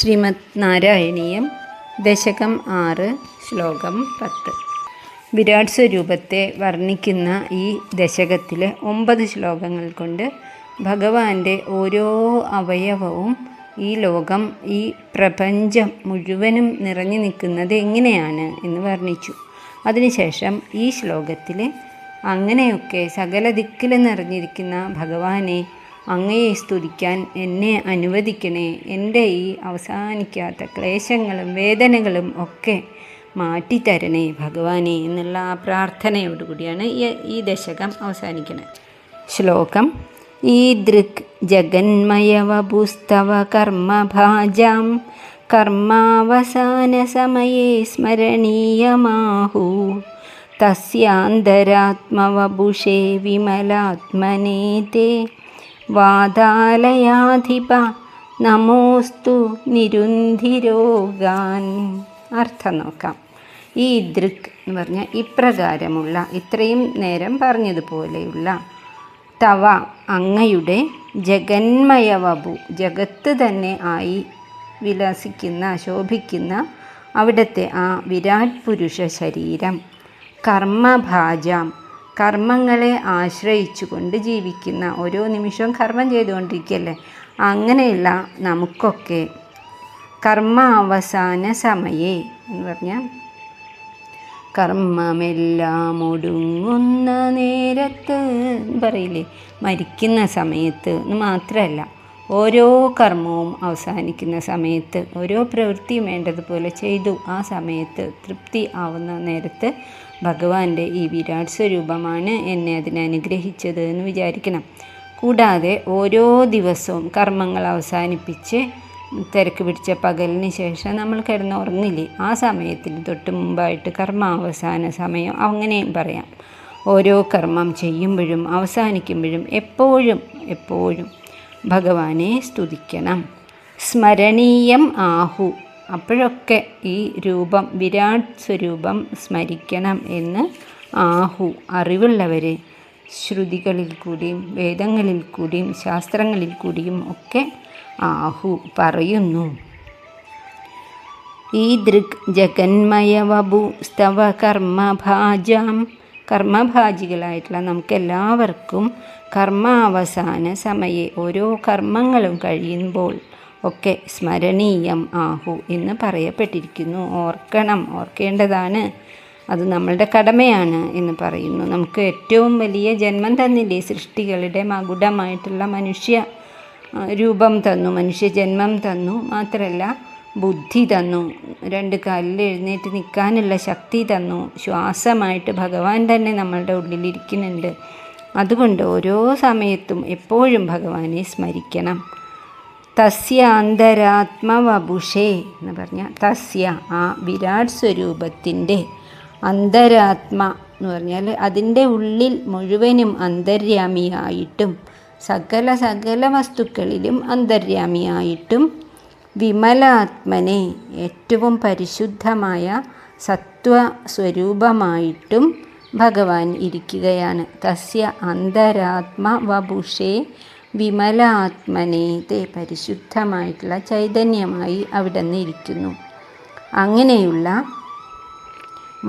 ശ്രീമദ് നാരായണീയം ദശകം 6 ശ്ലോകം 10. വിരാട് സ്വരൂപത്തെ വർണ്ണിക്കുന്ന ഈ ദശകത്തിലെ 9 ശ്ലോകങ്ങൾ കൊണ്ട് ഭഗവാന്റെ ഓരോ അവയവവും ഈ ലോകം, ഈ പ്രപഞ്ചം മുഴുവനും നിറഞ്ഞു നിൽക്കുന്നത് എങ്ങനെയാണ് എന്ന് വർണ്ണിച്ചു. അതിനുശേഷം ഈ ശ്ലോകത്തിൽ അങ്ങനെയൊക്കെ സകല ദിക്കിലും നിറഞ്ഞിരിക്കുന്ന ഭഗവാനെ, അങ്ങയെ സ്തുതിക്കാൻ എന്നെ അനുവദിക്കണേ, എൻ്റെ ഈ അവസാനിക്കാത്ത ക്ലേശങ്ങളും വേദനകളും ഒക്കെ മാറ്റിത്തരണേ ഭഗവാനെ എന്നുള്ള ആ പ്രാർത്ഥനയോടുകൂടിയാണ് ഈ ദശകം അവസാനിക്കുന്നത്. ശ്ലോകം: ഈദൃക് ജഗന്മയവപുസ്തവ കർമ്മഭാജാം കർമാവസാന സമയേ സ്മരണീയമാഹു തസ്യാന്തരാത്മവപുഷേ വിമലാത്മനേ തേ വാതാലയാധിപ നമോസ്തു നിരുന്ധിരോഗാൻ. അർത്ഥം നോക്കാം. ഈ ദൃക് എന്ന് പറഞ്ഞാൽ ഇപ്രകാരമുള്ള, ഇത്രയും നേരം പറഞ്ഞതുപോലെയുള്ള, തവ അങ്ങയുടെ, ജഗന്മയവപു ജഗത്ത് തന്നെ ആയി വിലസിക്കുന്ന ശോഭിക്കുന്ന അവിടുത്തെ ആ വിരാട് പുരുഷ ശരീരം, കർമ്മഭാജാം കർമ്മങ്ങളെ ആശ്രയിച്ചു കൊണ്ട് ജീവിക്കുന്ന, ഓരോ നിമിഷവും കർമ്മം ചെയ്തുകൊണ്ടിരിക്കുകയല്ലേ, അങ്ങനെയുള്ള നമുക്കൊക്കെ കർമ്മ അവസാന സമയേ എന്ന് പറഞ്ഞാൽ കർമ്മമെല്ലാം ഒടുങ്ങുന്ന നേരത്ത് പറയില്ലേ, മരിക്കുന്ന സമയത്ത് എന്ന് മാത്രമല്ല, ഓരോ കർമ്മവും അവസാനിക്കുന്ന സമയത്ത്, ഓരോ പ്രവൃത്തിയും വേണ്ടതുപോലെ ചെയ്തു ആ സമയത്ത് തൃപ്തി ആവുന്ന നേരത്ത് ഭഗവാന്റെ ഈ വിരാട് സ്വരൂപമാണ് എന്നെ അതിനെ അനുഗ്രഹിച്ചത് എന്ന് വിചാരിക്കണം. കൂടാതെ ഓരോ ദിവസവും കർമ്മങ്ങൾ അവസാനിപ്പിച്ച് തിരക്ക് പിടിച്ച പകലിന് ശേഷം നമ്മൾ കിടന്നുറങ്ങില്ലേ, ആ സമയത്തിന് തൊട്ട് മുമ്പായിട്ട് കർമാവസാന സമയം അങ്ങനെയും പറയാം. ഓരോ കർമ്മം ചെയ്യുമ്പോഴും അവസാനിക്കുമ്പോഴും എപ്പോഴും ഭഗവാനെ സ്തുതിക്കണം. സ്മരണീയം ആഹു, അപ്പോഴൊക്കെ ഈ രൂപം, വിരാട് സ്വരൂപം സ്മരിക്കണം എന്ന് ആഹു അറിവുള്ളവരെ ശ്രുതികളിൽ കൂടിയും വേദങ്ങളിൽ കൂടിയും ശാസ്ത്രങ്ങളിൽ കൂടിയും ഒക്കെ ആഹു പറയുന്നു. ഈ ദൃക് ജഗന്മയവപു സ്തവ കർമ്മഭാജാം, കർമ്മഭാജികളായിട്ടുള്ള നമുക്കെല്ലാവർക്കും കർമാവസാന സമയെ, ഓരോ കർമ്മങ്ങളും കഴിയുമ്പോൾ ഒക്കെ സ്മരണീയം ആഹു എന്ന് പറയപ്പെട്ടിരിക്കുന്നു. ഓർക്കേണ്ടതാണ്, അത് നമ്മളുടെ കടമയാണ് എന്ന് പറയുന്നു. നമുക്ക് ഏറ്റവും വലിയ ജന്മം തന്നില്ലേ, സൃഷ്ടികളുടെ മകുടമായിട്ടുള്ള മനുഷ്യ രൂപം തന്നു, മനുഷ്യ ജന്മം തന്നു, മാത്രമല്ല ബുദ്ധി തന്നു, 2 കാലിൽ എഴുന്നേറ്റ് നിൽക്കാനുള്ള ശക്തി തന്നു, ശ്വാസമായിട്ട് ഭഗവാൻ തന്നെ നമ്മളുടെ ഉള്ളിലിരിക്കുന്നുണ്ട്. അതുകൊണ്ട് ഓരോ സമയത്തും എപ്പോഴും ഭഗവാനെ സ്മരിക്കണം. തസ്യ അന്തരാത്മവപുഷേ എന്ന് പറഞ്ഞാൽ, തസ്യ ആ വിരാട് സ്വരൂപത്തിൻ്റെ, അന്തരാത്മ എന്ന് പറഞ്ഞാൽ അതിൻ്റെ ഉള്ളിൽ മുഴുവനും അന്തര്യാമിയായിട്ടും സകല വസ്തുക്കളിലും അന്തര്യാമിയായിട്ടും, വിമലാത്മനെ ഏറ്റവും പരിശുദ്ധമായ സത്വസ്വരൂപമായിട്ടും ഭഗവാൻ ഇരിക്കുകയാണ്. തസ്യ അന്തരാത്മവപുഷേ വിമലാത്മനേതേ, പരിശുദ്ധമായിട്ടുള്ള ചൈതന്യമായി അവിടെ നിന്ന് ഇരിക്കുന്നു. അങ്ങനെയുള്ള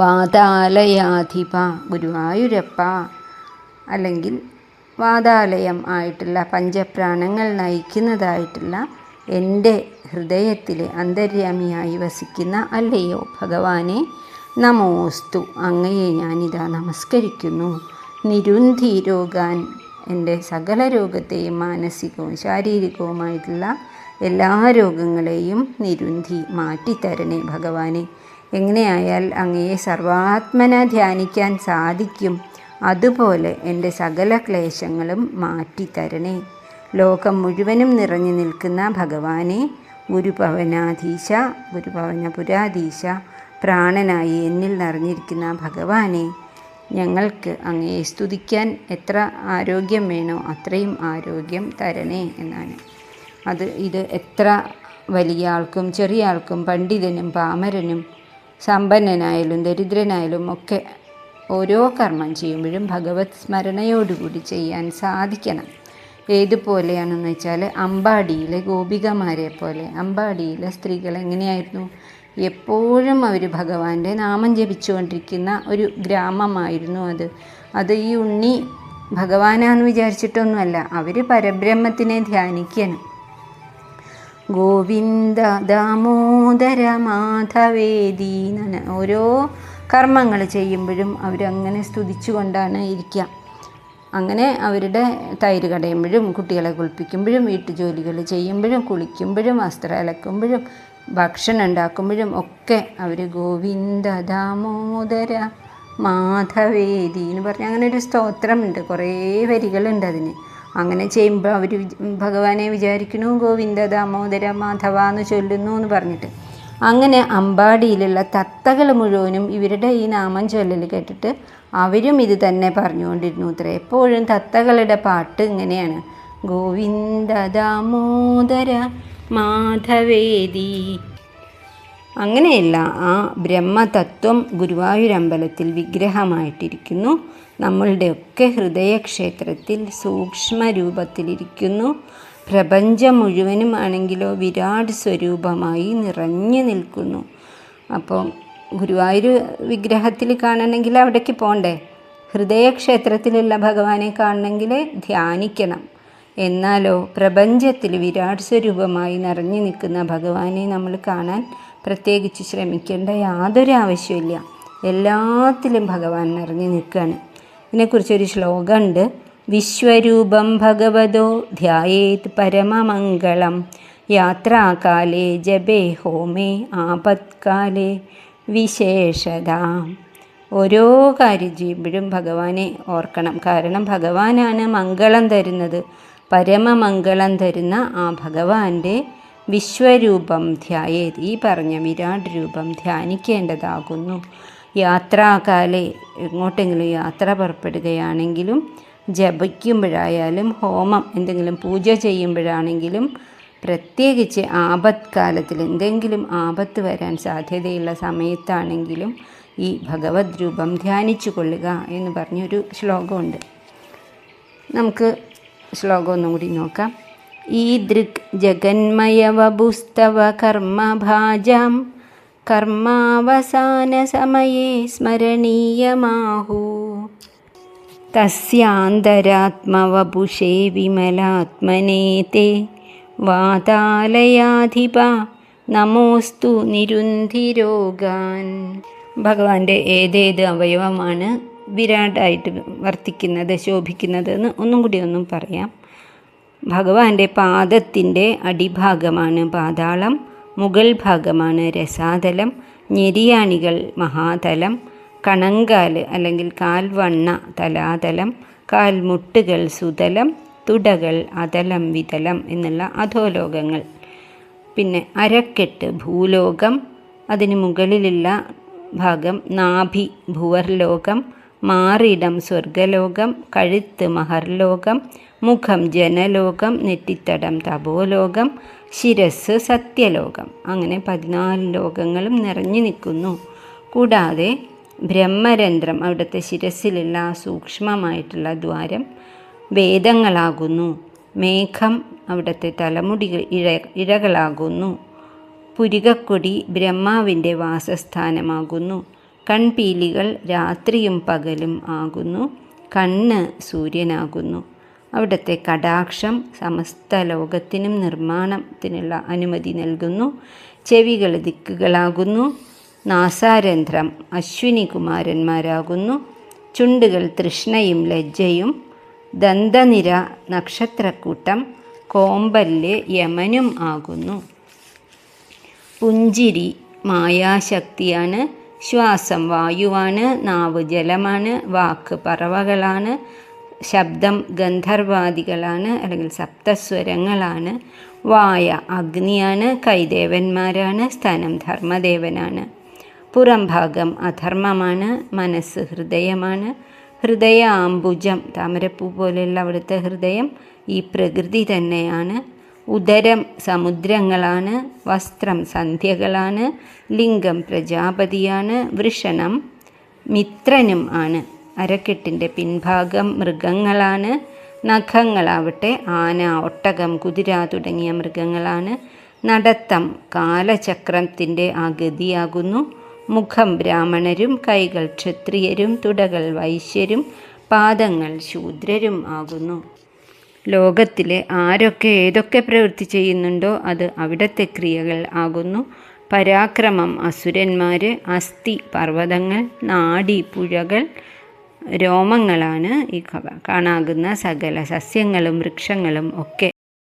വാതാലയാധിപ, ഗുരുവായൂരപ്പ, അല്ലെങ്കിൽ വാതാലയം ആയിട്ടുള്ള പഞ്ചപ്രാണങ്ങൾ നയിക്കുന്നതായിട്ടുള്ള എൻ്റെ ഹൃദയത്തിൽ അന്തര്യാമിയായി വസിക്കുന്ന അല്ലയോ ഭഗവാനെ, നമോസ്തു അങ്ങയെ ഞാനിതാ നമസ്കരിക്കുന്നു. നിരുന്ധിരോഗാൻ, എൻ്റെ സകല രോഗത്തെയും മാനസികവും ശാരീരികവുമായിട്ടുള്ള എല്ലാ രോഗങ്ങളെയും നിരുന്ധി മാറ്റിത്തരണേ ഭഗവാനെ. എങ്ങനെയായാൽ അങ്ങയെ സർവാത്മന ധ്യാനിക്കാൻ സാധിക്കും, അതുപോലെ എൻ്റെ സകല ക്ലേശങ്ങളും മാറ്റിത്തരണേ. ലോകം മുഴുവനും നിറഞ്ഞു നിൽക്കുന്ന ഭഗവാനെ, ഗുരുഭവനാധീശ, ഗുരുഭവനപുരാധീശ, പ്രാണനായി എന്നിൽ നിറഞ്ഞിരിക്കുന്ന ഭഗവാനെ, ഞങ്ങൾക്ക് അങ്ങയെ സ്തുതിക്കാൻ എത്ര ആരോഗ്യം വേണോ അത്രയും ആരോഗ്യം തരണേ എന്നാണ്. ഇത് എത്ര വലിയ ആൾക്കും ചെറിയ ആൾക്കും, പണ്ഡിതനും പാമരനും, സമ്പന്നനായാലും ദരിദ്രനായാലും ഒക്കെ ഓരോ കർമ്മം ചെയ്യുമ്പോഴും ഭഗവത് സ്മരണയോടുകൂടി ചെയ്യാൻ സാധിക്കണം. ഏതുപോലെയാണെന്ന് വെച്ചാൽ അമ്പാടിയിലെ ഗോപികമാരെ പോലെ. അമ്പാടിയിലെ സ്ത്രീകൾ എങ്ങനെയായിരുന്നു? എപ്പോഴും അവർ ഭഗവാന്റെ നാമം ജപിച്ചുകൊണ്ടിരിക്കുന്ന ഒരു ഗ്രാമമായിരുന്നു അത്. അത് ഈ ഉണ്ണി ഭഗവാനാന്ന് വിചാരിച്ചിട്ടൊന്നുമല്ല, അവർ പരബ്രഹ്മത്തിനെ ധ്യാനിക്കണം. ഗോവിന്ദ ദാമോദര മാധവേദി എന്നാണ് ഓരോ കർമ്മങ്ങൾ ചെയ്യുമ്പോഴും അവരങ്ങനെ സ്തുതിച്ചു കൊണ്ടാണ് ഇരിക്കുക. അങ്ങനെ അവരുടെ തൈര് കടയുമ്പോഴും കുട്ടികളെ കുളിപ്പിക്കുമ്പോഴും വീട്ടുജോലികൾ ചെയ്യുമ്പോഴും കുളിക്കുമ്പോഴും വസ്ത്രം അലക്കുമ്പോഴും ഭക്ഷണം ഉണ്ടാക്കുമ്പോഴും ഒക്കെ അവർ ഗോവിന്ദ ദാമോദര മാധവേദി എന്ന് പറഞ്ഞ് അങ്ങനെ ഒരു സ്തോത്രമുണ്ട്, കുറേ വരികളുണ്ട് അതിന്. അങ്ങനെ ചെയ്യുമ്പോൾ അവർ ഭഗവാനെ വിചാരിക്കുന്നു ഗോവിന്ദ ദാമോദര മാധവ എന്ന് ചൊല്ലുന്നു എന്ന് പറഞ്ഞിട്ട്. അങ്ങനെ അമ്പാടിയിലുള്ള തത്തകൾ മുഴുവനും ഇവരുടെ ഈ നാമം ചൊല്ലൽ കേട്ടിട്ട് അവരും ഇത് തന്നെ പറഞ്ഞുകൊണ്ടിരുന്നു അത്ര. എപ്പോഴും തത്തകളുടെ പാട്ട് ഇങ്ങനെയാണ്, ഗോവിന്ദ ദാമോദര മാധവേദി. അങ്ങനെയല്ല, ആ ബ്രഹ്മതത്വം ഗുരുവായൂരമ്പലത്തിൽ വിഗ്രഹമായിട്ടിരിക്കുന്നു. നമ്മളുടെയൊക്കെ ഹൃദയക്ഷേത്രത്തിൽ സൂക്ഷ്മരൂപത്തിലിരിക്കുന്നു. പ്രപഞ്ചം മുഴുവനും ആണെങ്കിലോ വിരാട് സ്വരൂപമായി നിറഞ്ഞു നിൽക്കുന്നു. അപ്പോൾ ഗുരുവായൂർ വിഗ്രഹത്തിൽ കാണണമെങ്കിൽ അവിടേക്ക് പോകണ്ടേ? ഹൃദയക്ഷേത്രത്തിലുള്ള ഭഗവാനെ കാണണമെങ്കിൽ ധ്യാനിക്കണം. എന്നാലോ പ്രപഞ്ചത്തിൽ വിരാട് സ്വരൂപമായി നിറഞ്ഞു നിൽക്കുന്ന ഭഗവാനെ നമ്മൾ കാണാൻ പ്രത്യേകിച്ച് ശ്രമിക്കേണ്ട യാതൊരു ആവശ്യമില്ല. എല്ലാത്തിലും ഭഗവാൻ നിറഞ്ഞു നിൽക്കുകയാണ്. ഇതിനെക്കുറിച്ചൊരു ശ്ലോകമുണ്ട്. വിശ്വരൂപം ഭഗവതോ ധ്യായേത് പരമമംഗളം യാത്രാകാലേ ജപേ ഹോമേ ആപത്കാലേ വിശേഷത. ഓരോ കാര്യം ചെയ്യുമ്പോഴും ഭഗവാനെ ഓർക്കണം. കാരണം ഭഗവാനാണ് മംഗളം തരുന്നത്. പരമമംഗളം തരുന്ന ആ ഭഗവാന്റെ വിശ്വരൂപം ധ്യായേത്, ഈ പറഞ്ഞ വിരാട് രൂപം ധ്യാനിക്കേണ്ടതാകുന്നു. യാത്രാകാലേ, എങ്ങോട്ടെങ്കിലും യാത്ര പുറപ്പെടുകയാണെങ്കിലും ജപിക്കുമ്പോഴായാലും ഹോമം എന്തെങ്കിലും പൂജ ചെയ്യുമ്പോഴാണെങ്കിലും പ്രത്യേകിച്ച് ആപത്കാലത്തിൽ എന്തെങ്കിലും ആപത്ത് വരാൻ സാധ്യതയുള്ള സമയത്താണെങ്കിലും ഈ ഭഗവത് രൂപം ധ്യാനിച്ചു കൊള്ളുക എന്ന് പറഞ്ഞൊരു ശ്ലോകമുണ്ട്. നമുക്ക് ശ്ലോകം ഒന്നും കൂടി നോക്കാം. ഈദൃക് ജഗന്മയവപുസ്തവ കർമ്മഭാജാം കർമാവസാന സമയേ സ്മരണീയമാഹു തസ്യാന്തരാത്മവപുഷേ വിമലാത്മനേ തേ വാതാലയാധിപ നമോസ്തു നിരുന്ധിരോഗാൻ. ഭഗവാന്റെ ഏതേത് അവയവമാണ് വിരാടായിട്ട് വർത്തിക്കുന്നത്, ശോഭിക്കുന്നത് എന്ന് ഒന്നും കൂടി പറയാം. ഭഗവാന്റെ പാദത്തിൻ്റെ അടിഭാഗമാണ് പാതാളം, മുകൾ ഭാഗമാണ് രസാതലം, ഞെരിയാണികൾ മഹാതലം, കണങ്കാൽ അല്ലെങ്കിൽ കാൽവണ്ണ തലാതലം, കാൽമുട്ടുകൾ സുതലം, തുടകൾ അതലം വിതലം എന്നുള്ള അധോലോകങ്ങൾ. പിന്നെ അരക്കെട്ട് ഭൂലോകം, അതിന് മുകളിലുള്ള ഭാഗം നാഭി ഭുവർലോകം, മാറിടം സ്വർഗലോകം, കഴുത്ത് മഹർലോകം, മുഖം ജനലോകം, നെറ്റിത്തടം തപോലോകം, ശിരസ് സത്യലോകം. അങ്ങനെ 14 ലോകങ്ങളും നിറഞ്ഞു നിൽക്കുന്നു. കൂടാതെ ബ്രഹ്മരന്ധ്രം, അവിടുത്തെ ശിരസിലുള്ള സൂക്ഷ്മമായിട്ടുള്ള ദ്വാരം വേദങ്ങളാകുന്നു. മേഘം അവിടുത്തെ തലമുടികൾ ഇഴകളാകുന്നു. പുരികക്കൊടി ബ്രഹ്മാവിൻ്റെ വാസസ്ഥാനമാകുന്നു. കൺപീലികൾ രാത്രിയും പകലും ആകുന്നു. കണ്ണ് സൂര്യനാകുന്നു. അവിടുത്തെ കടാക്ഷം സമസ്ത ലോകത്തിനും നിർമ്മാണത്തിനുള്ള അനുമതി നൽകുന്നു. ചെവികൾ ദിക്കുകളാകുന്നു. നാസാരന്ധ്രം അശ്വിനി കുമാരന്മാരാകുന്നു. ചുണ്ടുകൾ തൃഷ്ണയും ലജ്ജയും. ദന്തനിര നക്ഷത്രക്കൂട്ടം. കോമ്പല്ല് യമനും ആകുന്നു. പുഞ്ചിരി മായാശക്തിയാണ്. ശ്വാസം വായുവാണ്. നാവ് ജലമാണ്. വാക്ക് പറവകളാണ്. ശബ്ദം ഗന്ധർവാദികളാണ് അല്ലെങ്കിൽ സപ്തസ്വരങ്ങളാണ്. വായ അഗ്നിയാണ്. കൈദേവന്മാരാണ്. സ്തനം ധർമ്മദേവനാണ്. പുറം ഭാഗം അധർമ്മമാണ്. മനസ്സ് ഹൃദയമാണ്. ഹൃദയ ആംബുജം, താമരപ്പൂ പോലെയുള്ള അവിടുത്തെ ഹൃദയം ഈ പ്രകൃതി തന്നെയാണ്. ഉദരം സമുദ്രങ്ങളാണ്. വസ്ത്രം സന്ധ്യകളാണ്. ലിംഗം പ്രജാപതിയാണ്. വൃഷണം മിത്രനും ആണ്. അരക്കെട്ടിൻ്റെ പിൻഭാഗം മൃഗങ്ങളാണ്. നഖങ്ങളാവട്ടെ ആന, ഒട്ടകം, കുതിര തുടങ്ങിയ മൃഗങ്ങളാണ്. നടത്തം കാലചക്രത്തിൻ്റെ ആ ഗതിയാകുന്നു. മുഖം ബ്രാഹ്മണരും, കൈകൾ ക്ഷത്രിയരും, തുടകൾ വൈശ്യരും, പാദങ്ങൾ ശൂദ്രരും ആകുന്നു. ലോകത്തിലെ ആരൊക്കെ ഏതൊക്കെ പ്രവൃത്തി ചെയ്യുന്നുണ്ടോ അത് അവിടത്തെ ക്രിയകൾ ആകുന്നു. പരാക്രമം അസുരന്മാർ, അസ്ഥി പർവ്വതങ്ങൾ, നാഡി പുഴകൾ, രോമങ്ങളാണ് ഈ കാണാകുന്ന സകല സസ്യങ്ങളും വൃക്ഷങ്ങളും ഒക്കെ.